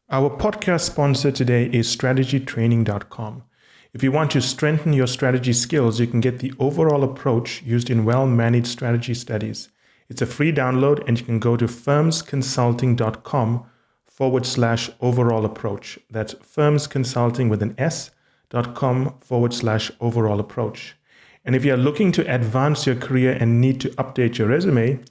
Our podcast sponsor today is strategytraining.com. If you want to strengthen your strategy skills, you can get the overall approach used in well-managed strategy studies. It's a free download, and you can go to firmsconsulting.com/overall approach. That's firmsconsulting with an s.com/overall approach. And if you're looking to advance your career and need to update your resume,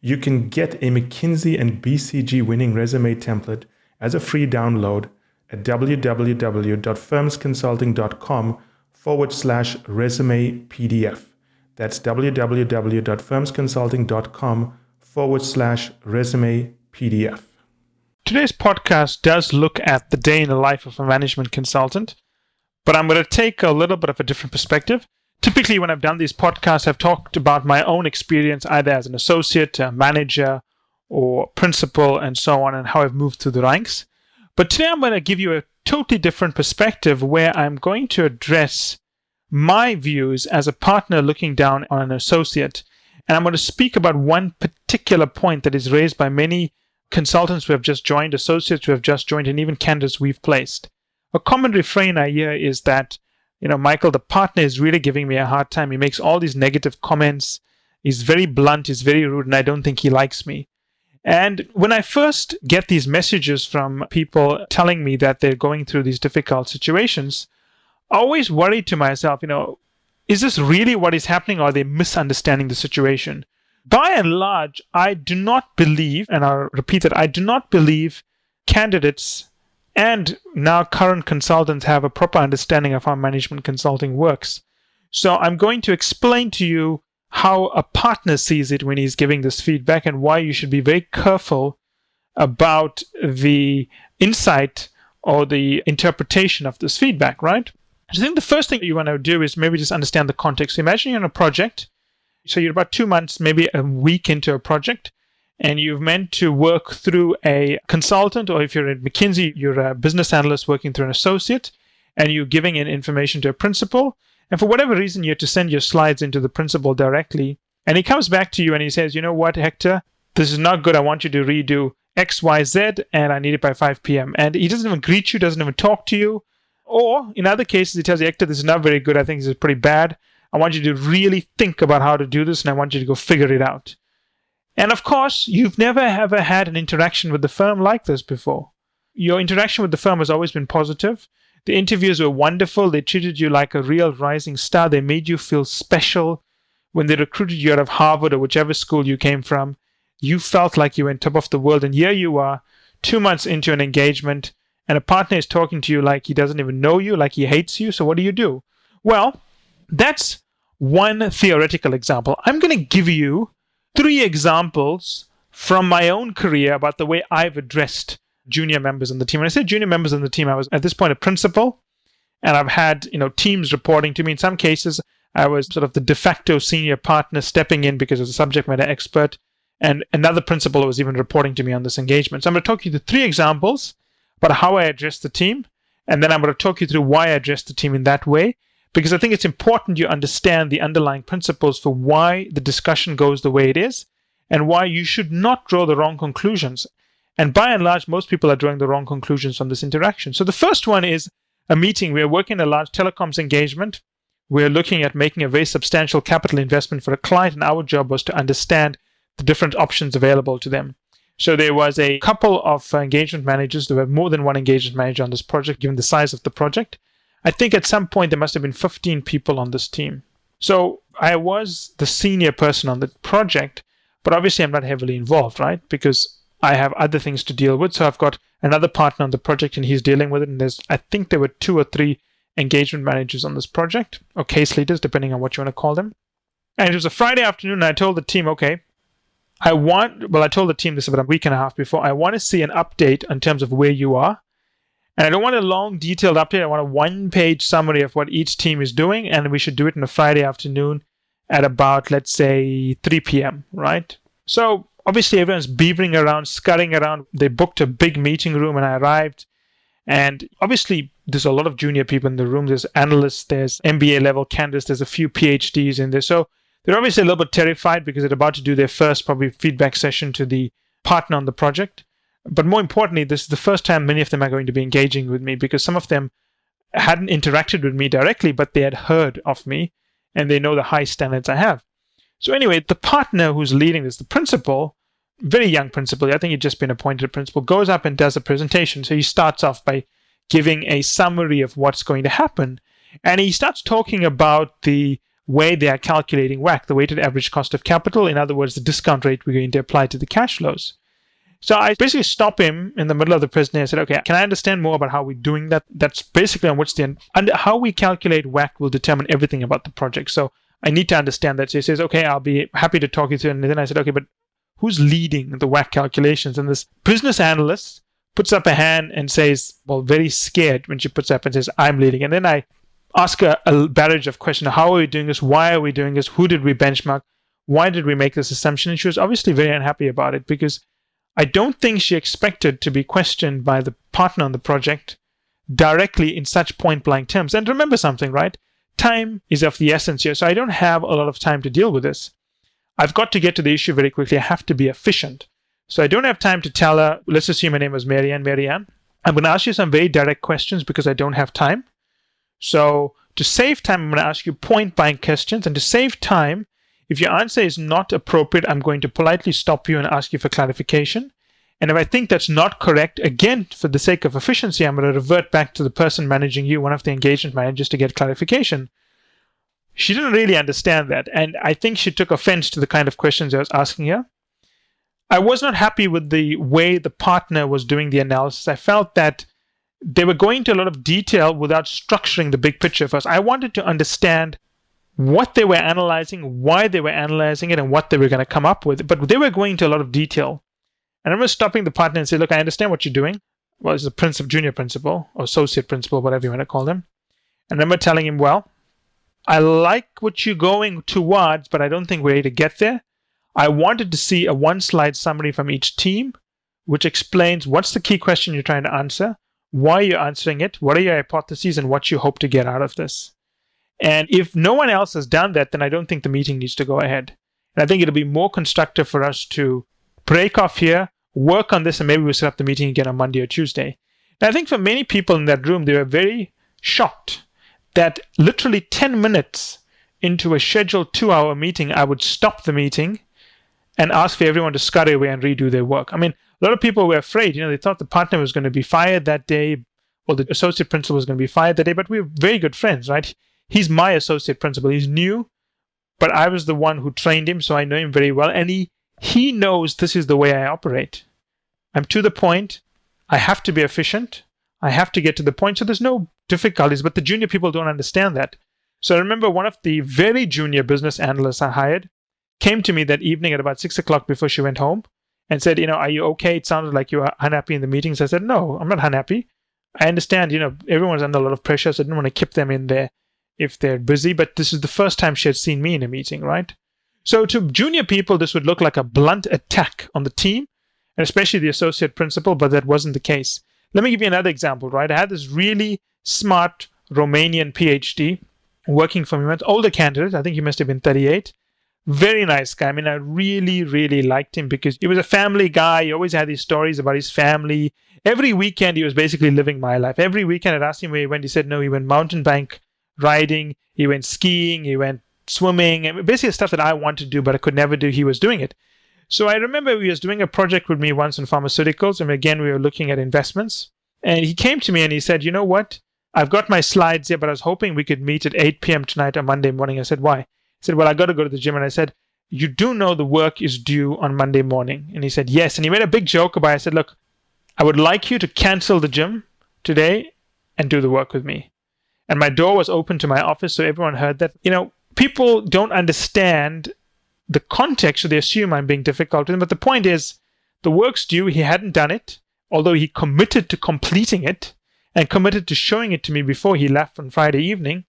you can get a McKinsey and BCG winning resume template as a free download at www.firmsconsulting.com/resume PDF. That's www.firmsconsulting.com/resume PDF. Today's podcast does look at the day in the life of a management consultant, but I'm going to take a little bit of a different perspective. Typically, when I've done these podcasts, I've talked about my own experience either as an associate, a manager, or principal, and so on, and how I've moved through the ranks. But today I'm going to give you a totally different perspective where I'm going to address my views as a partner looking down on an associate. And I'm going to speak about one particular point that is raised by many consultants who have just joined, associates who have just joined, and even candidates we've placed. A common refrain I hear is that, Michael, the partner is really giving me a hard time. He makes all these negative comments. He's very blunt, he's very rude, and I don't think he likes me. And when I first get these messages from people telling me that they're going through these difficult situations, I always worry to myself, is this really what is happening, or are they misunderstanding the situation? By and large, I do not believe, and I'll repeat that, I do not believe candidates and now current consultants have a proper understanding of how management consulting works. So I'm going to explain to you how a partner sees it when he's giving this feedback and why you should be very careful about the insight or the interpretation of this feedback, right? I think the first thing you want to do is maybe just understand the context. Imagine you're in a project. So you're about 2 months, maybe a week into a project, and you've meant to work through a consultant, or if you're at McKinsey, you're a business analyst working through an associate, and you're giving in information to a principal. And for whatever reason, you have to send your slides into the principal directly. And he comes back to you and he says, you know what, Hector, this is not good. I want you to redo X, Y, Z, and I need it by 5 p.m. And he doesn't even greet you, doesn't even talk to you. Or in other cases, he tells you, Hector, this is not very good. I think this is pretty bad. I want you to really think about how to do this, and I want you to go figure it out. And of course, you've never ever had an interaction with the firm like this before. Your interaction with the firm has always been positive. The interviews were wonderful. They treated you like a real rising star. They made you feel special. When they recruited you out of Harvard or whichever school you came from, you felt like you were on top of the world. And here you are, 2 months into an engagement, and a partner is talking to you like he doesn't even know you, like he hates you. So what do? Well, that's one theoretical example. I'm going to give you 3 examples from my own career about the way I've addressed junior members on the team. When I say junior members on the team, I was at this point a principal, and I've had teams reporting to me. In some cases, I was sort of the de facto senior partner stepping in because I was a subject matter expert, and another principal was even reporting to me on this engagement. So I'm going to talk you through 3 examples about how I addressed the team, and then I'm going to talk you through why I addressed the team in that way, because I think it's important you understand the underlying principles for why the discussion goes the way it is, and why you should not draw the wrong conclusions. And by and large, most people are drawing the wrong conclusions from this interaction. So the first one is a meeting. We are working in a large telecoms engagement. We're looking at making a very substantial capital investment for a client, and our job was to understand the different options available to them. So there was a couple of engagement managers. There were more than one engagement manager on this project, given the size of the project. I think at some point there must have been 15 people on this team. So I was the senior person on the project, but obviously I'm not heavily involved, right? Because I have other things to deal with. So I've got another partner on the project and he's dealing with it. And I think there were 2 or 3 engagement managers on this project, or case leaders, depending on what you want to call them. And it was a Friday afternoon, and I told the team, I told the team this about a week and a half before, I want to see an update in terms of where you are. And I don't want a long, detailed update. I want a 1-page summary of what each team is doing, and we should do it on a Friday afternoon at about, let's say, 3 p.m., right? So obviously everyone's beavering around, scurrying around. They booked a big meeting room, and I arrived. And obviously there's a lot of junior people in the room. There's analysts, there's MBA level candidates, there's a few PhDs in there. So they're obviously a little bit terrified because they're about to do their first probably feedback session to the partner on the project. But more importantly, this is the first time many of them are going to be engaging with me, because some of them hadn't interacted with me directly, but they had heard of me and they know the high standards I have. So anyway, the partner who's leading this, the principal, very young principal, I think he'd just been appointed principal, goes up and does a presentation. So he starts off by giving a summary of what's going to happen. And he starts talking about the way they are calculating WACC, the weighted average cost of capital. In other words, the discount rate we're going to apply to the cash flows. So I basically stop him in the middle of the presentation and said, okay, can I understand more about how we're doing that? That's basically on which how we calculate WACC will determine everything about the project. So I need to understand that. So he says, okay, I'll be happy to talk you through. And then I said, okay, but who's leading the WACC calculations? And this business analyst puts up a hand and says, well, very scared when she puts up and says, I'm leading. And then I ask her a barrage of questions. How are we doing this? Why are we doing this? Who did we benchmark? Why did we make this assumption? And she was obviously very unhappy about it, because I don't think she expected to be questioned by the partner on the project directly in such point-blank terms. And remember something, right? Time is of the essence here. So I don't have a lot of time to deal with this. I've got to get to the issue very quickly. I have to be efficient. So I don't have time to tell her, let's assume her name was Marianne. Marianne, I'm going to ask you some very direct questions because I don't have time. So to save time, I'm going to ask you point-blank questions. And to save time, if your answer is not appropriate, I'm going to politely stop you and ask you for clarification. And if I think that's not correct, again, for the sake of efficiency, I'm going to revert back to the person managing you, one of the engagement managers, to get clarification. She didn't really understand that. And I think she took offense to the kind of questions I was asking her. I was not happy with the way the partner was doing the analysis. I felt that they were going into a lot of detail without structuring the big picture for us. I wanted to understand what they were analyzing, why they were analyzing it, and what they were going to come up with. But they were going into a lot of detail. And I remember stopping the partner and saying, look, I understand what you're doing. Well, he's a junior principal, or associate principal, whatever you want to call them. And I remember telling him, well, I like what you're going towards, but I don't think we're ready to get there. I wanted to see a one-slide summary from each team, which explains what's the key question you're trying to answer, why you're answering it, what are your hypotheses, and what you hope to get out of this. And if no one else has done that, then I don't think the meeting needs to go ahead. And I think it'll be more constructive for us to break off here, work on this, and maybe we'll set up the meeting again on Monday or Tuesday. And I think for many people in that room, they were very shocked that literally 10 minutes into a scheduled 2-hour meeting, I would stop the meeting and ask for everyone to scurry away and redo their work. I mean, a lot of people were afraid. They thought the partner was going to be fired that day, or the associate principal was going to be fired that day, but we were very good friends, right? He's my associate principal. He's new, but I was the one who trained him, so I know him very well. And he knows this is the way I operate. I'm to the point. I have to be efficient. I have to get to the point. So there's no difficulties, but the junior people don't understand that. So I remember one of the very junior business analysts I hired came to me that evening at about 6 o'clock before she went home and said, are you okay? It sounded like you were unhappy in the meetings. I said, no, I'm not unhappy. I understand, everyone's under a lot of pressure, so I didn't want to keep them in there if they're busy, but this is the first time she had seen me in a meeting, right? So to junior people, this would look like a blunt attack on the team, and especially the associate principal, but that wasn't the case. Let me give you another example, right? I had this really smart Romanian PhD working for me, an older candidate. I think he must have been 38. Very nice guy. I mean, I really, really liked him because he was a family guy. He always had these stories about his family. Every weekend, he was basically living my life. Every weekend, I'd ask him where he went. He said, no, he went mountain bike riding, he went skiing, he went swimming, and basically stuff that I wanted to do, but I could never do. He was doing it. So I remember he was doing a project with me once on pharmaceuticals, and again, we were looking at investments. And he came to me and he said, you know what? I've got my slides here, but I was hoping we could meet at 8 p.m. tonight on Monday morning. I said, why? He said, well, I got to go to the gym. And I said, you do know the work is due on Monday morning? And he said, yes. And he made a big joke about it. I said, look, I would like you to cancel the gym today and do the work with me. And my door was open to my office, so everyone heard that. People don't understand the context, so they assume I'm being difficult with them. But the point is, the work's due. He hadn't done it, although he committed to completing it and committed to showing it to me before he left on Friday evening.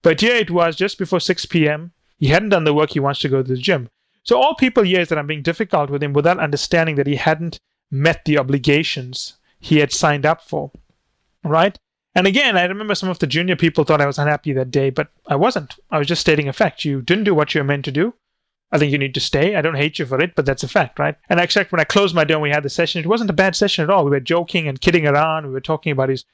But here it was, just before 6 p.m. He hadn't done the work. He wants to go to the gym. So all people hear is that I'm being difficult with him without understanding that he hadn't met the obligations he had signed up for, right? And again, I remember some of the junior people thought I was unhappy that day, but I wasn't. I was just stating a fact. You didn't do what you were meant to do. I think you need to stay. I don't hate you for it, but that's a fact, right? And actually, when I closed my door and we had the session, it wasn't a bad session at all. We were joking and kidding around. We were talking about his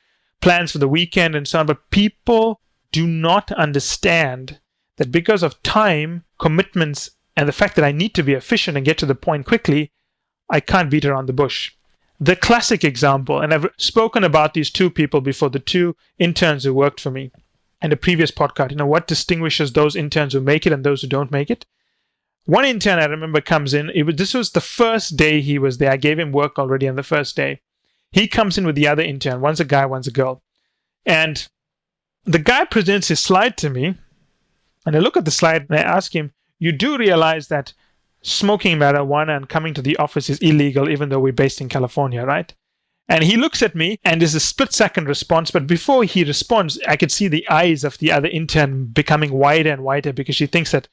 plans for the weekend and so on. But people do not understand that because of time, commitments, and the fact that I need to be efficient and get to the point quickly, I can't beat around the bush. The classic example, and I've spoken about these two people before, the two interns who worked for me in a previous podcast. What distinguishes those interns who make it and those who don't make it? One intern I remember comes in. This was the first day he was there. I gave him work already on the first day. He comes in with the other intern. One's a guy, one's a girl. And the guy presents his slide to me. And I look at the slide and I ask him, you do realize that smoking marijuana and coming to the office is illegal, even though we're based in California, right? And he looks at me and there's a split-second response. But before he responds, I could see the eyes of the other intern becoming wider and wider because she thinks that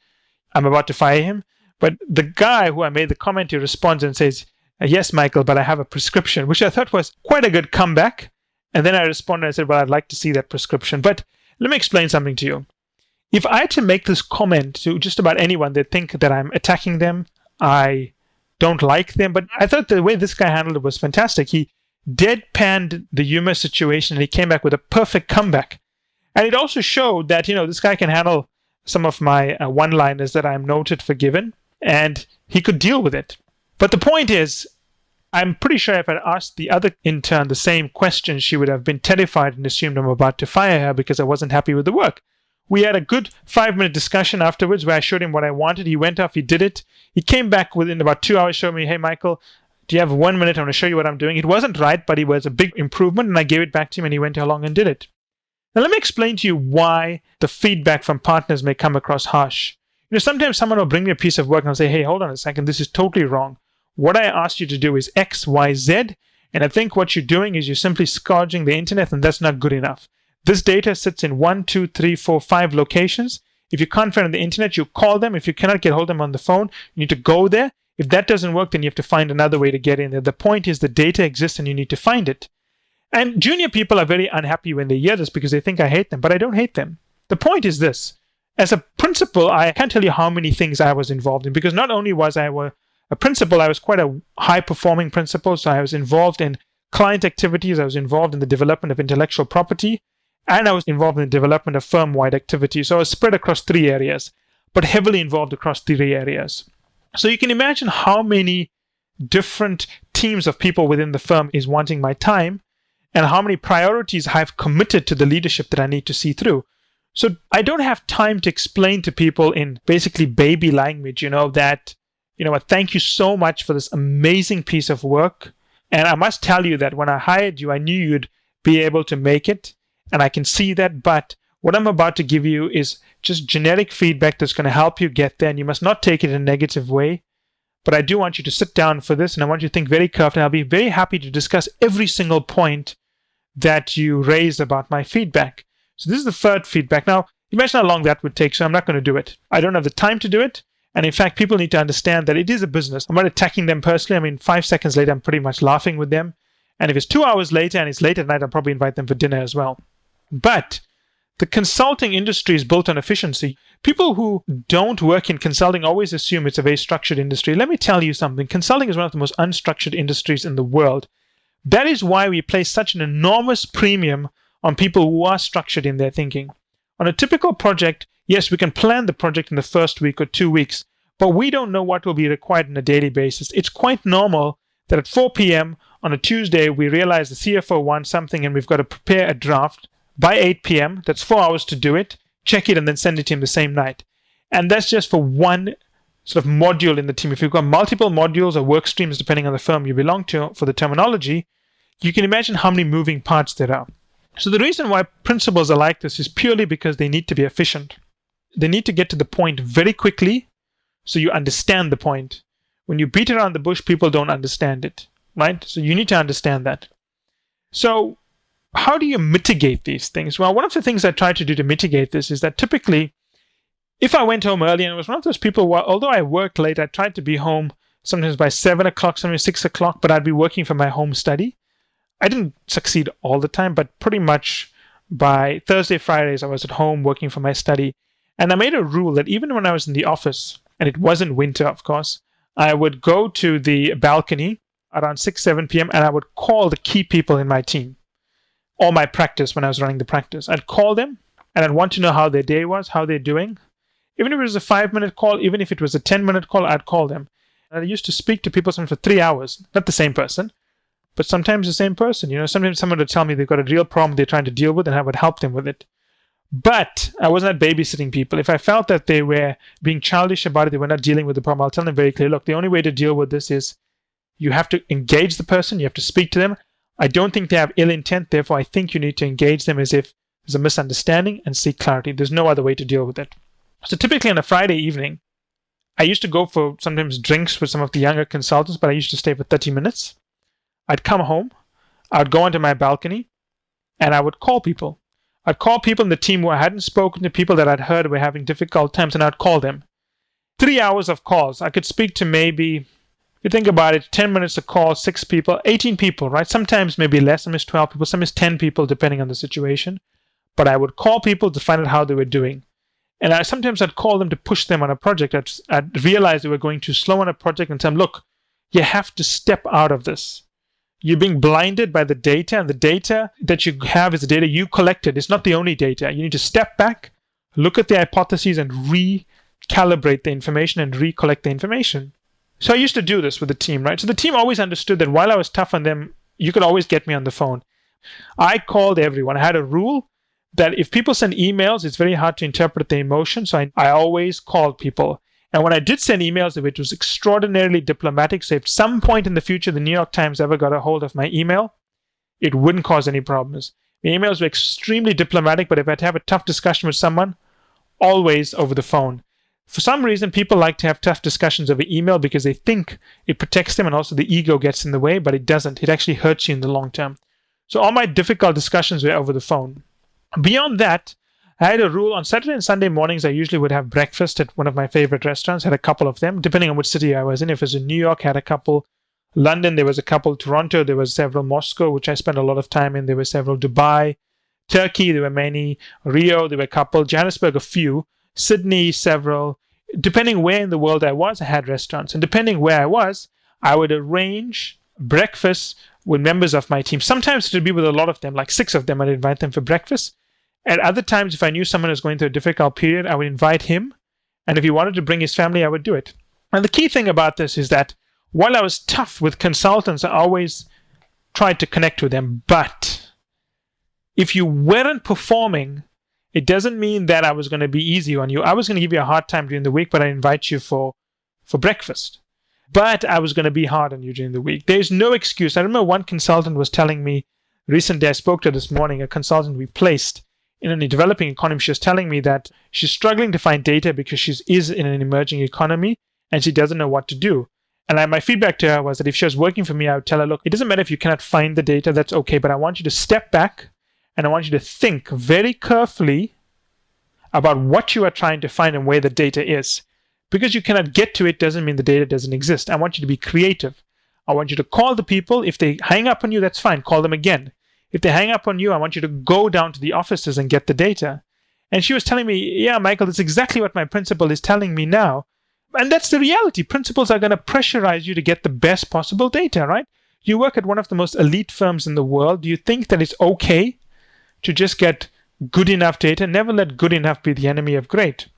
I'm about to fire him. But the guy who I made the comment to responds and says, yes, Michael, but I have a prescription, which I thought was quite a good comeback. And then I responded and I said, well, I'd like to see that prescription. But let me explain something to you. If I had to make this comment to just about anyone, they think that I'm attacking them, I don't like them. But I thought the way this guy handled it was fantastic. He deadpanned the humor situation and he came back with a perfect comeback. And it also showed that, this guy can handle some of my one-liners that I'm noted for giving, and he could deal with it. But the point is, I'm pretty sure if I'd asked the other intern the same question, she would have been terrified and assumed I'm about to fire her because I wasn't happy with the work. We had a good 5-minute discussion afterwards where I showed him what I wanted. He went off, he did it. He came back within about 2 hours, showed me, hey, Michael, do you have 1 minute? I want to show you what I'm doing. It wasn't right, but it was a big improvement, and I gave it back to him, and he went along and did it. Now, let me explain to you why the feedback from partners may come across harsh. Sometimes someone will bring me a piece of work and I'll say, hey, hold on a second, this is totally wrong. What I asked you to do is X, Y, Z, and I think what you're doing is you're simply scourging the internet, and that's not good enough. This data sits in 1, 2, 3, 4, 5 locations. If you can't find it on the internet, you call them. If you cannot get hold of them on the phone, you need to go there. If that doesn't work, then you have to find another way to get in there. The point is the data exists and you need to find it. And junior people are very unhappy when they hear this because they think I hate them, but I don't hate them. The point is this. As a principal, I can't tell you how many things I was involved in, because not only was I a principal, I was quite a high-performing principal, so I was involved in client activities, I was involved in the development of intellectual property, and I was involved in the development of firm-wide activities. So I was spread across 3 areas, but heavily involved across 3 areas. So you can imagine how many different teams of people within the firm is wanting my time, and how many priorities I've committed to the leadership that I need to see through. So I don't have time to explain to people in basically baby language, that, thank you so much for this amazing piece of work. And I must tell you that when I hired you, I knew you'd be able to make it. And I can see that. But what I'm about to give you is just generic feedback that's going to help you get there. And you must not take it in a negative way. But I do want you to sit down for this. And I want you to think very carefully. I'll be very happy to discuss every single point that you raise about my feedback. So this is the third feedback. Now, imagine how long that would take, so I'm not going to do it. I don't have the time to do it. And in fact, people need to understand that it is a business. I'm not attacking them personally. 5 seconds later, I'm pretty much laughing with them. And if it's 2 hours later and it's late at night, I'll probably invite them for dinner as well. But the consulting industry is built on efficiency. People who don't work in consulting always assume it's a very structured industry. Let me tell you something. Consulting is one of the most unstructured industries in the world. That is why we place such an enormous premium on people who are structured in their thinking. On a typical project, yes, we can plan the project in the first week or 2 weeks, but we don't know what will be required on a daily basis. It's quite normal that at 4 p.m. on a Tuesday, we realize the CFO wants something and we've got to prepare a draft by 8 p.m. That's 4 hours to do it, check it, and then send it to him the same night. And that's just for one sort of module in the team. If you've got multiple modules or work streams, depending on the firm you belong to for the terminology, you can imagine how many moving parts there are. So the reason why principals are like this is purely because they need to be efficient. They need to get to the point very quickly so you understand the point. When you beat around the bush, people don't understand it, right? So you need to understand that. So how do you mitigate these things? Well, one of the things I try to do to mitigate this is that typically, if I went home early, and I was one of those people who, although I worked late, I tried to be home sometimes by 7 o'clock, sometimes 6 o'clock, but I'd be working from my home study. I didn't succeed all the time, but pretty much by Thursday, Fridays, I was at home working for my study. And I made a rule that even when I was in the office, and it wasn't winter, of course, I would go to the balcony around 6, 7 p.m. and I would call the key people in my team or my practice when I was running the practice. I'd call them and I'd want to know how their day was, how they're doing. Even if it was a 5-minute call, even if it was a 10-minute call, I'd call them. And I used to speak to people sometimes for 3 hours, not the same person, but sometimes the same person. Sometimes someone would tell me they've got a real problem they're trying to deal with, and I would help them with it. But I was not babysitting people. If I felt that they were being childish about it, they were not dealing with the problem, I'll tell them very clearly, look, the only way to deal with this is you have to engage the person, you have to speak to them. I don't think they have ill intent, therefore I think you need to engage them as if there's a misunderstanding and seek clarity. There's no other way to deal with it. So typically on a Friday evening, I used to go for sometimes drinks with some of the younger consultants, but I used to stay for 30 minutes. I'd come home, I'd go onto my balcony, and I would call people. I'd call people in the team who I hadn't spoken to, people that I'd heard were having difficult times, and I'd call them. 3 hours of calls. I could speak to maybe, if you think about it, 10 minutes a call, 6 people, 18 people, right? Sometimes maybe less, sometimes 12 people, sometimes 10 people, depending on the situation. But I would call people to find out how they were doing. And sometimes I'd call them to push them on a project. I'd realize they were going too slow on a project and tell them, look, you have to step out of this. You're being blinded by the data, and the data that you have is the data you collected. It's not the only data. You need to step back, look at the hypotheses, and recalibrate the information and recollect the information. So I used to do this with the team, right? So the team always understood that while I was tough on them, you could always get me on the phone. I called everyone. I had a rule that if people send emails, it's very hard to interpret the emotion. So I always called people. And when I did send emails, it was extraordinarily diplomatic. So if at some point in the future the New York Times ever got a hold of my email, it wouldn't cause any problems. The emails were extremely diplomatic, but if I had to have a tough discussion with someone, always over the phone. For some reason, people like to have tough discussions over email because they think it protects them and also the ego gets in the way, but it doesn't. It actually hurts you in the long term. So all my difficult discussions were over the phone. Beyond that, I had a rule on Saturday and Sunday mornings. I usually would have breakfast at one of my favorite restaurants. I had a couple of them, depending on which city I was in. If it was in New York, I had a couple. London, there was a couple. Toronto, there was several. Moscow, which I spent a lot of time in, there were several. Dubai, Turkey, there were many. Rio, there were a couple. Johannesburg, a few. Sydney, several. Depending where in the world I was, I had restaurants. And depending where I was, I would arrange breakfast with members of my team. Sometimes it would be with a lot of them, like 6 of them. I'd invite them for breakfast. At other times, if I knew someone was going through a difficult period, I would invite him. And if he wanted to bring his family, I would do it. And the key thing about this is that while I was tough with consultants, I always tried to connect with them. But if you weren't performing, it doesn't mean that I was going to be easy on you. I was going to give you a hard time during the week, but I invite you for breakfast. But I was going to be hard on you during the week. There's no excuse. I remember one consultant was telling me recently, I spoke to her this morning, a consultant we placed in a developing economy. She was telling me that she's struggling to find data because she is in an emerging economy and she doesn't know what to do. And my feedback to her was that if she was working for me, I would tell her, look, it doesn't matter if you cannot find the data, that's okay, but I want you to step back and I want you to think very carefully about what you are trying to find and where the data is. Because you cannot get to it doesn't mean the data doesn't exist. I want you to be creative. I want you to call the people. If they hang up on you, that's fine. Call them again. If they hang up on you, I want you to go down to the offices and get the data. And she was telling me, yeah, Michael, that's exactly what my principal is telling me now. And that's the reality. Principals are going to pressurize you to get the best possible data, right? You work at one of the most elite firms in the world. Do you think that it's okay to just get good enough data? Never let good enough be the enemy of great.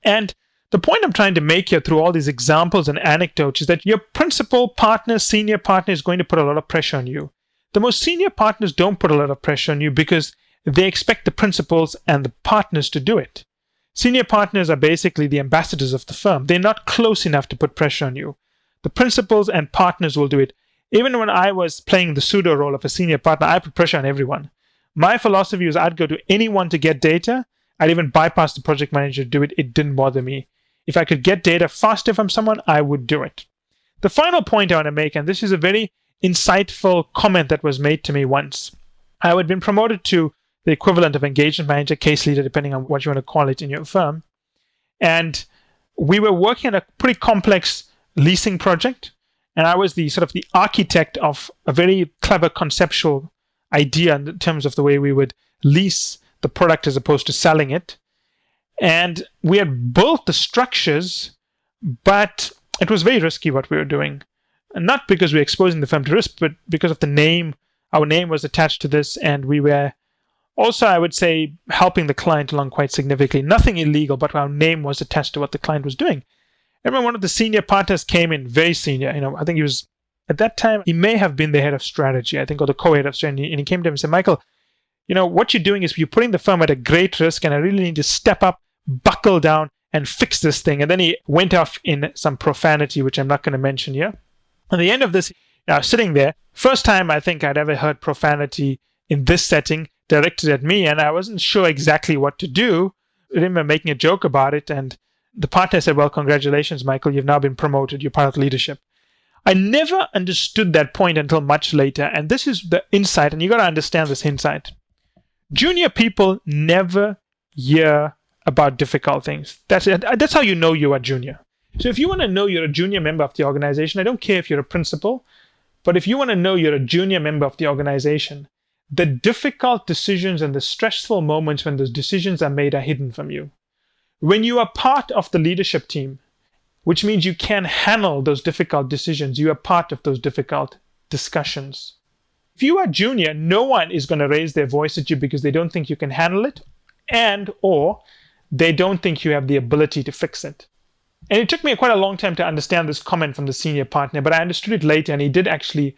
And the point I'm trying to make here through all these examples and anecdotes is that your principal partner, senior partner is going to put a lot of pressure on you. The most senior partners don't put a lot of pressure on you because they expect the principals and the partners to do it. Senior partners are basically the ambassadors of the firm. They're not close enough to put pressure on you. The principals and partners will do it. Even when I was playing the pseudo role of a senior partner, I put pressure on everyone. My philosophy was I'd go to anyone to get data. I'd even bypass the project manager to do it. It didn't bother me. If I could get data faster from someone, I would do it. The final point I want to make, and this is a very insightful comment that was made to me once. I had been promoted to the equivalent of engagement manager, case leader, depending on what you want to call it in your firm. And we were working on a pretty complex leasing project. And I was the sort of the architect of a very clever conceptual idea in terms of the way we would lease the product as opposed to selling it. And we had built the structures, But it was very risky what we were doing. And not because we were exposing the firm to risk, but because of the name. Our name was attached to this, and we were also, I would say, helping the client along quite significantly. Nothing illegal, but our name was attached to what the client was doing. I remember one of the senior partners came in, very senior. I think he was, at that time, he may have been the head of strategy, I think, or the co-head of strategy. And he came to him and said, Michael, what you're doing is you're putting the firm at a great risk, and I really need to step up, buckle down, and fix this thing. And then he went off in some profanity, which I'm not going to mention here. At the end of this, I was sitting there. First time I think I'd ever heard profanity in this setting directed at me, and I wasn't sure exactly what to do. I remember making a joke about it, and the partner said, well, congratulations, Michael, you've now been promoted. You're part of leadership. I never understood that point until much later, and this is the insight, and you got to understand this insight. Junior people never hear about difficult things. That's how you know you are junior. So if you want to know you're a junior member of the organization, I don't care if you're a principal, but if you want to know you're a junior member of the organization, the difficult decisions and the stressful moments when those decisions are made are hidden from you. When you are part of the leadership team, which means you can handle those difficult decisions, you are part of those difficult discussions. If you are junior, no one is going to raise their voice at you because they don't think you can handle it or they don't think you have the ability to fix it. And it took me quite a long time to understand this comment from the senior partner, but I understood it later, and he did actually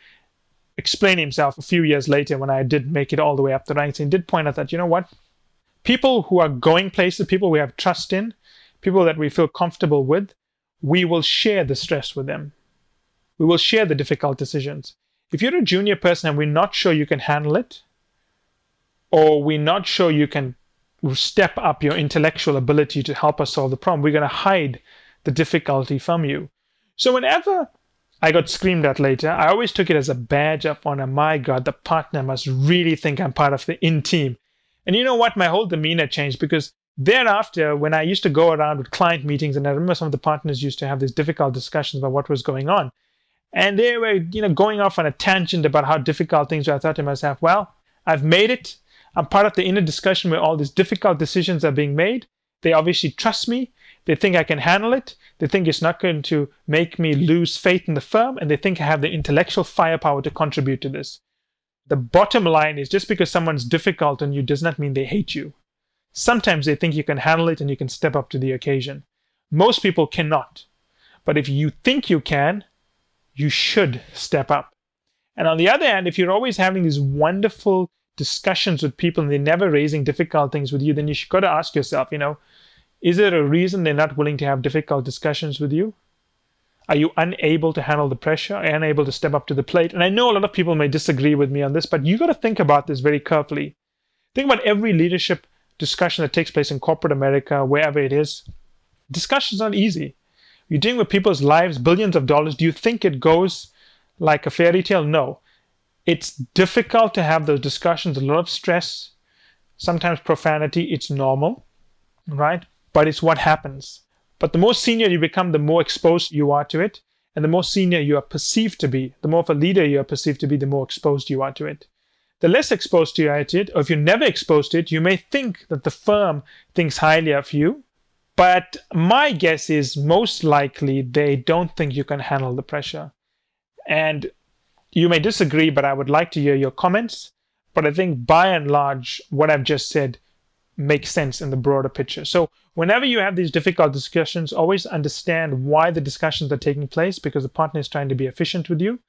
explain himself a few years later when I did make it all the way up the ranks. And he did point out that, what? People who are going places, people we have trust in, people that we feel comfortable with, we will share the stress with them. We will share the difficult decisions. If you're a junior person and we're not sure you can handle it, or we're not sure you can step up your intellectual ability to help us solve the problem, we're going to hide the difficulty from you. So whenever I got screamed at later, I always took it as a badge of honor. My God, the partner must really think I'm part of the in-team. And you know what? My whole demeanor changed, because thereafter, when I used to go around with client meetings, and I remember some of the partners used to have these difficult discussions about what was going on, and they were, going off on a tangent about how difficult things were, I thought to myself, well, I've made it. I'm part of the inner discussion where all these difficult decisions are being made. They obviously trust me. They think I can handle it. They think it's not going to make me lose faith in the firm, and they think I have the intellectual firepower to contribute to this. The bottom line is, just because someone's difficult on you does not mean they hate you. Sometimes they think you can handle it and you can step up to the occasion. Most people cannot. But if you think you can, you should step up. And on the other hand, if you're always having these wonderful discussions with people and they're never raising difficult things with you, then you've got to ask yourself, is there a reason they're not willing to have difficult discussions with you? Are you unable to handle the pressure, unable to step up to the plate? And I know a lot of people may disagree with me on this, but you got to think about this very carefully. Think about every leadership discussion that takes place in corporate America, wherever it is. Discussion's not easy. You're dealing with people's lives, billions of dollars. Do you think it goes like a fairy tale? No. It's difficult to have those discussions, a lot of stress, sometimes profanity. It's normal, right? But it's what happens. But the more senior you become, the more exposed you are to it. And the more senior you are perceived to be, the more of a leader you are perceived to be, the more exposed you are to it. The less exposed you are to it, or if you're never exposed to it, you may think that the firm thinks highly of you. But my guess is most likely they don't think you can handle the pressure. And you may disagree, but I would like to hear your comments. But I think by and large, what I've just said makes sense in the broader picture. So whenever you have these difficult discussions, always understand why the discussions are taking place, because the partner is trying to be efficient with you.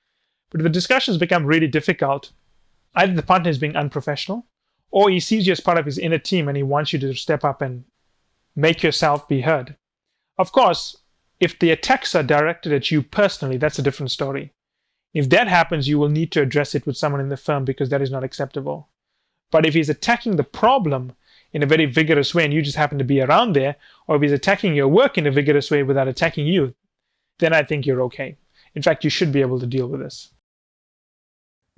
But if the discussions become really difficult, either the partner is being unprofessional, or he sees you as part of his inner team and he wants you to step up and make yourself be heard. Of course, if the attacks are directed at you personally, that's a different story. If that happens, you will need to address it with someone in the firm, because that is not acceptable. But if he's attacking the problem in a very vigorous way and you just happen to be around there, or if he's attacking your work in a vigorous way without attacking you, then I think you're okay. In fact, you should be able to deal with this.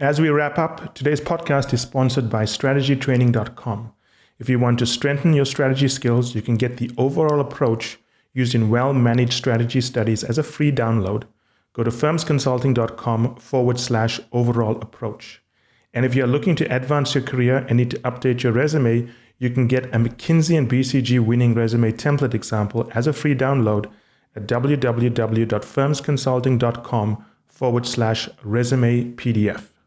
As we wrap up, today's podcast is sponsored by strategytraining.com. If you want to strengthen your strategy skills, you can get the overall approach used in well-managed strategy studies as a free download. Go to firmsconsulting.com/overall approach. And if you're looking to advance your career and need to update your resume, you can get a McKinsey and BCG winning resume template example as a free download at www.firmsconsulting.com/resume PDF.